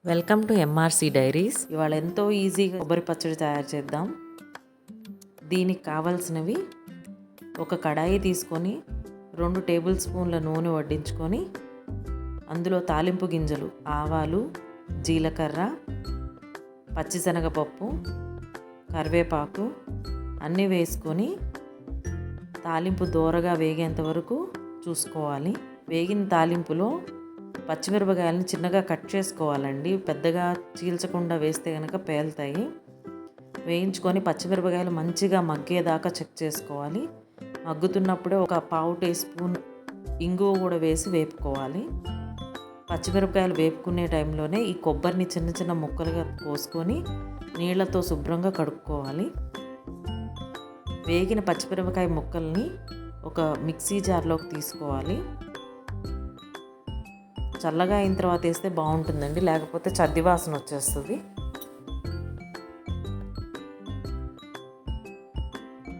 Welcome to MRC diaries. ఇవాళ ఎంతో ఈజీగా కొబ్బరి పచ్చడి తయారు చేద్దాం. దీనికి కావాల్సినవి ఒక కడాయి తీసుకొని 2 టేబుల్ స్పూన్ల నూనె వడ్డించుకొని అందులో తాలింపు గింజలు, ఆవాలు, జీలకర్ర, పచ్చిశనగపప్పు, కరివేపాకు అన్నీ వేసుకొని తాలింపు దోరగా వేగేంత వరకు చూసుకోవాలి. వేగిన తాలింపులో పచ్చిమిరపకాయలను చిన్నగా కట్ చేసుకోవాలండి. పెద్దగా చీల్చకుండా వేస్తే కనుక పేలుతాయి. వేయించుకొని పచ్చిమిరపకాయలు మంచిగా మగ్గేదాకా చెక్ చేసుకోవాలి. మగ్గుతున్నప్పుడే ఒక పావు టీ స్పూన్ ఇంగువ కూడా వేసి వేపుకోవాలి. పచ్చిమిరపకాయలు వేపుకునే టైంలోనే ఈ కొబ్బరిని చిన్న చిన్న ముక్కలుగా కోసుకొని నీళ్లతో శుభ్రంగా కడుక్కోవాలి. వేగిన పచ్చిమిరపకాయ ముక్కల్ని ఒక మిక్సీ జార్లోకి తీసుకోవాలి. చల్లగా అయిన తర్వాత వేస్తే బాగుంటుందండి, లేకపోతే చద్ది వాసన వచ్చేస్తుంది.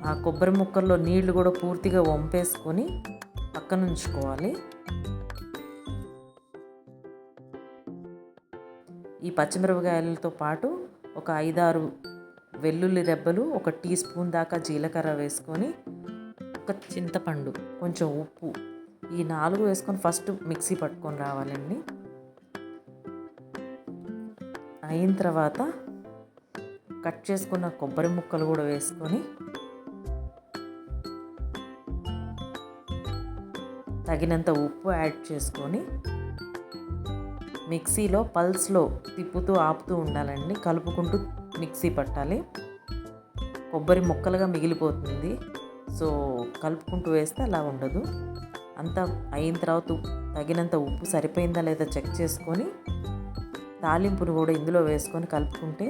ఆ కొబ్బరి ముక్కల్లో నీళ్లు కూడా పూర్తిగా వంపేసుకొని పక్కన ఉంచుకోవాలి. ఈ పచ్చిమిరపకాయలతో పాటు ఒక 5-6 వెల్లుల్లి రెబ్బలు, 1 టీ స్పూన్ దాకా జీలకర్ర వేసుకొని, ఒక చింతపండు, కొంచెం ఉప్పు, ఈ 4 వేసుకొని ఫస్ట్ మిక్సీ పట్టుకొని రావాలండి. అయిన తర్వాత కట్ చేసుకున్న కొబ్బరి ముక్కలు కూడా వేసుకొని తగినంత ఉప్పు యాడ్ చేసుకొని మిక్సీలో పల్స్లో తిప్పుతూ ఆపుతూ ఉండాలండి. కలుపుకుంటూ మిక్సీ పట్టాలి. కొబ్బరి ముక్కలుగా మిగిలిపోతుంది. సో కలుపుకుంటూ వేస్తే అలా ఉండదు. అంతా అయిన తర్వాత తగినంత ఉప్పు సరిపోయిందా లేదా చెక్ చేసుకొని తాలింపును కూడా ఇందులో వేసుకొని కలుపుకుంటే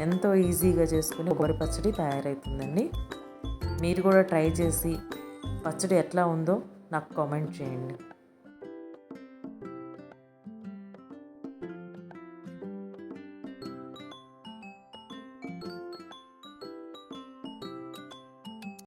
ఎంతో ఈజీగా చేసుకుని కొబ్బరి పచ్చడి తయారవుతుందండి. మీరు కూడా ట్రై చేసి పచ్చడి ఎట్లా ఉందో నాకు కామెంట్ చేయండి.